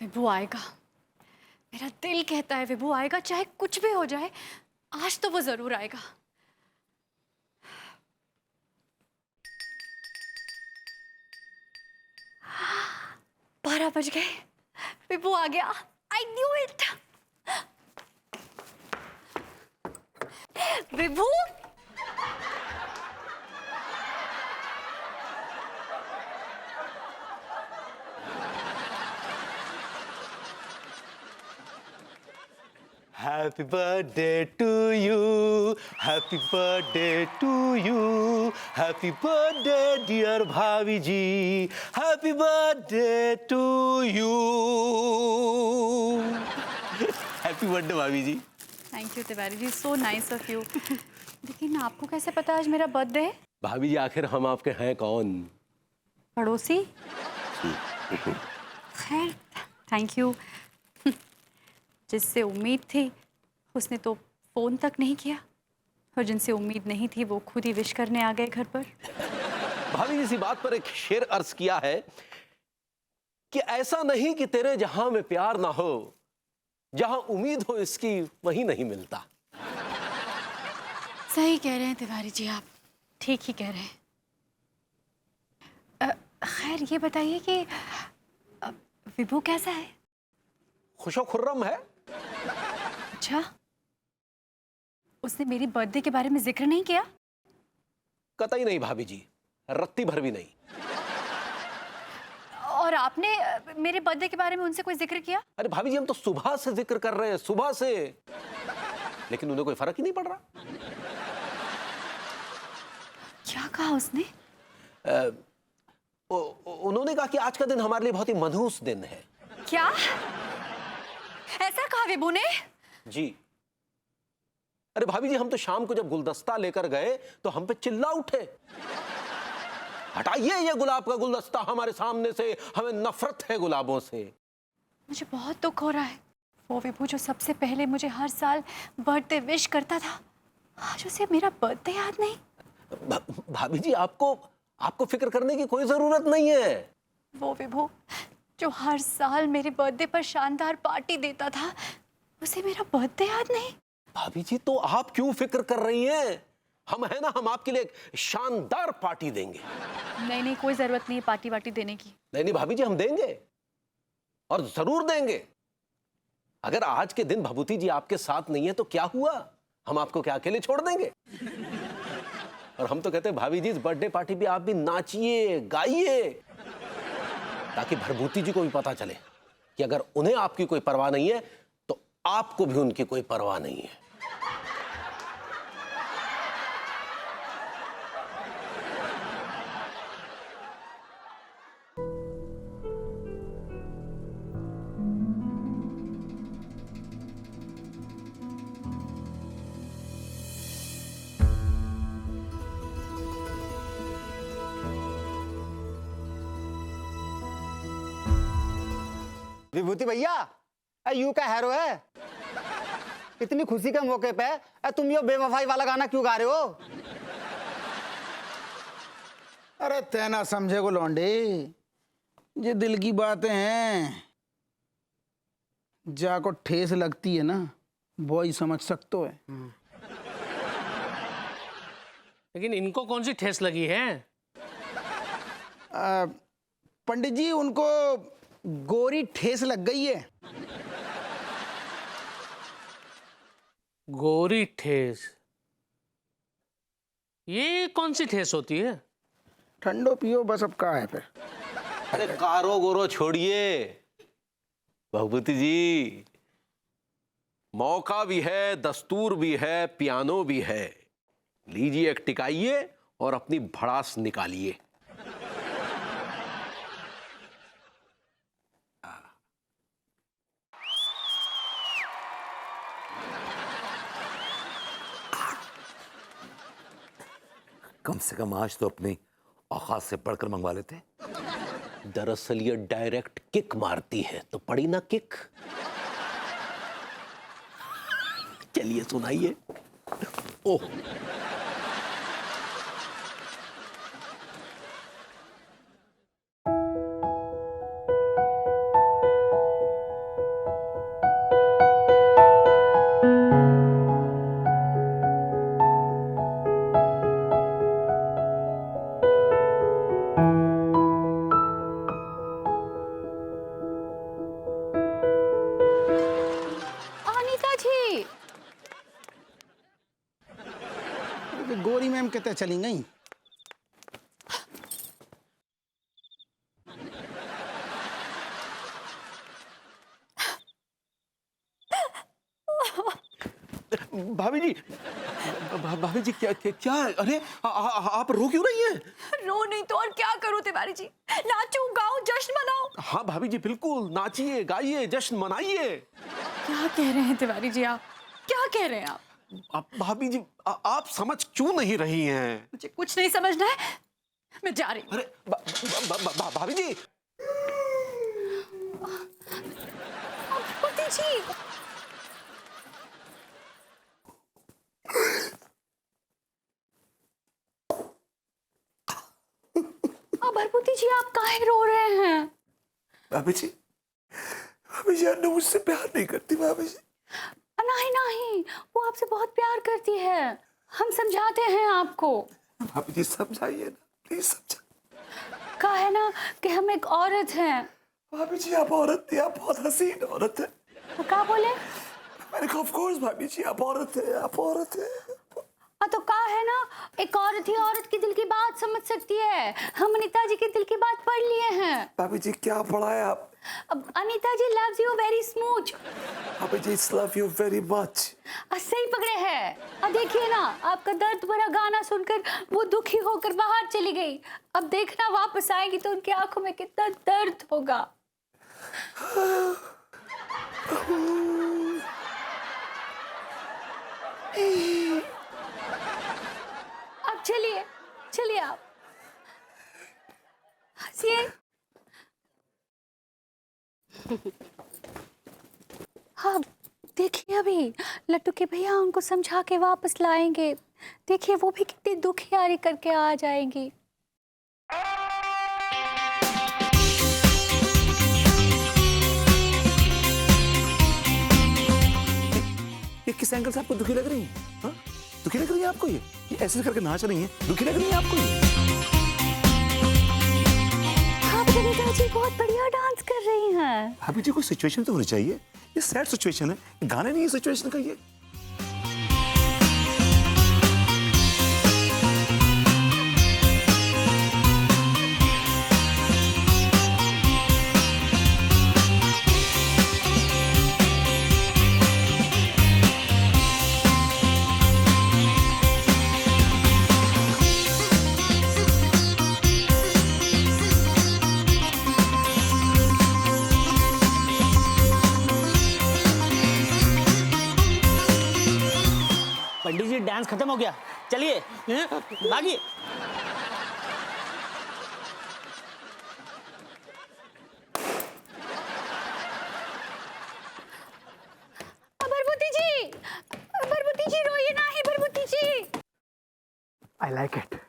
विभू आएगा। मेरा दिल कहता है विभू आएगा, चाहे कुछ भी हो जाए, आज तो वो जरूर आएगा। 12 बज गए, विभू आ गया। I knew it. Vibhu, Happy birthday to you, happy birthday to you, happy birthday dear भाभी जी, happy birthday to you, happy birthday bhabhi ji. Thank you Tiwari ji, so nice of you. लेकिन आपको कैसे पता आज मेरा बर्थडे है? भाभी जी आखिर हम आपके हैं कौन? पड़ोसी। खैर, थैंक यू। जिससे उम्मीद थी उसने तो फोन तक नहीं किया, और जिनसे उम्मीद नहीं थी वो खुद ही विश करने आ गए घर पर। भाभी जी इसी बात पर एक शेर अर्ज किया है कि ऐसा नहीं कि तेरे जहां में प्यार ना हो, जहां उम्मीद हो इसकी वही नहीं मिलता। सही कह रहे हैं तिवारी जी, आप ठीक ही कह रहे हैं। खैर ये बताइए कि विभू कैसा है? खुशो खुर्रम है। अच्छा, उसने मेरी बर्थडे के बारे में जिक्र नहीं किया? कतई नहीं भाभी जी, रत्ती भर भी नहीं। और आपने मेरे बर्थडे के बारे में उनसे कोई जिक्र किया? अरे भाभी जी हम तो सुबह से जिक्र कर रहे हैं, सुबह से, लेकिन उन्हें कोई फर्क ही नहीं पड़ रहा। क्या कहा उसने? उन्होंने कहा कि आज का दिन हमारे लिए बहुत ही मनहूस दिन है। क्या ऐसा कहा विभू ने? जी। अरे भाभी जी हम तो शाम को जब गुलदस्ता लेकर गए तो हम पे चिल्ला उठे, हटाइए ये गुलाब का गुलदस्ता हमारे सामने से, हमें नफरत है गुलाबों से। मुझे बहुत दुख हो रहा है। वो विभू जो सबसे पहले मुझे हर साल बर्थडे विश करता था, आज उसे मेरा बर्थडे याद नहीं। भाभी जी आपको फिक्र करने की कोई जरूरत नहीं है। वो विभू जो हर साल मेरे बर्थडे पर शानदार पार्टी देता था, उसे मेरा बर्थडे याद नहीं। भाभी जी तो आप क्यों फिक्र कर रही हैं? हम है ना, हम आपके लिए एक शानदार पार्टी देंगे। नहीं नहीं, कोई जरूरत नहीं है पार्टी वार्टी देने की। नहीं नहीं भाभी जी हम देंगे, और जरूर देंगे। अगर आज के दिन भभूति जी आपके साथ नहीं है तो क्या हुआ, हम आपको क्या अकेले छोड़ देंगे? और हम तो कहते हैं भाभी जी इस बर्थडे पार्टी पे आप भी नाचिए गाइए, ताकि भभूति जी को भी पता चले कि अगर उन्हें आपकी कोई परवाह नहीं है तो आपको भी उनकी कोई परवाह नहीं है। विभूति भैया, यू का हैरो है। इतनी खुशी के मौके पे तुम ये बेवफाई वाला गाना क्यों गा रहे हो? अरे तेना समझे को लौंडे, ये दिल की बातें हैं, जाको ठेस लगती है ना वो ही समझ सकते है। लेकिन इनको कौन सी ठेस लगी है? पंडित जी उनको गोरी ठेस लग गई है। गोरी ठेस? ये कौन सी ठेस होती है? ठंडो पियो बस, अब का है फिर। अरे कारो गोरो छोड़िए भभूति जी, मौका भी है, दस्तूर भी है, पियानो भी है। लीजिए एक टिकाइए और अपनी भड़ास निकालिए। कम से कम आज तो अपनी औकात से पढ़कर मंगवा लेते। दरअसल ये डायरेक्ट किक मारती है, तो पड़ी ना किक। चलिए सुनाइए। ओह अनीता जी, गोरी मैम कहते चली गई। भाभी जी, भाभी जी क्या क्या, क्या अरे आप रो क्यों रही हैं? रो नहीं तो और क्या करूं तिवारी जी, नाचूं गाऊं जश्न मनाऊं। हाँ भाभी जी, बिल्कुल नाचिए गाइए जश्न मनाइए। क्या कह रहे हैं तिवारी जी, आप क्या कह रहे हैं आप? भाभी जी, आप समझ क्यों नहीं रही हैं? मुझे कुछ नहीं समझना है, मैं जा रही हूँ। अरे भाभी जी, भगवती जी, भगवती जी आप काहे रो रहे हैं? भाभी जी अन्नू मुझसे प्यार नहीं करती भाभी जी। नहीं नहीं, वो आपसे बहुत प्यार करती है, हम समझाते हैं आपको। भाभी जी समझाइए ना, प्लीज समझा। कहा है ना कि हम एक औरत हैं। भाभी जी आप औरत थी, आप बहुत हसीन औरत है। वो क्या बोले? मैंने कहा ऑफ कोर्स भाभी जी आप औरत है, आप औरत है। तो कहा है ना, एक औरत ही औरत की दिल की बात समझ सकती है। हम अनीता जी की दिल की बात पढ़ लिए हैं। भाभी जी क्या पढ़ा है आप? अब अनीता जी लव्स यू वेरी स्मूथ। भाभी जी लव यू वेरी मच। सही पकड़े हैं। अब देखिए ना, आपका दर्द भरा गाना सुनकर वो दुखी होकर बाहर चली गई। अब देखना वापस आएगी तो उनकी आंखों में कितना दर्द होगा। अब चलिए चलिए, आप हंसिए। हाँ देखिए, अभी लट्टू के भैया उनको समझा के वापस लाएंगे। देखिए वो भी कितनी दुखियारी करके आ जाएंगी। ये किस एंगल से आपको दुखी लग रही है? हाँ? दुखी लग रही है आपको? ये ऐसे करके नाच रही है, दुखी लग रही है आपको ये? हाँ अनीता जी बहुत बढ़िया डांस कर रही हैं। भाभी जी कोई सिचुएशन तो होनी चाहिए। ये सैड सिचुएशन है, गाने नहीं है सिचुएशन का ये। पंडित जी डांस खत्म हो गया, चलिए भागिए। भरभूति जी रोइए ना ही, भरभूति जी। I like it.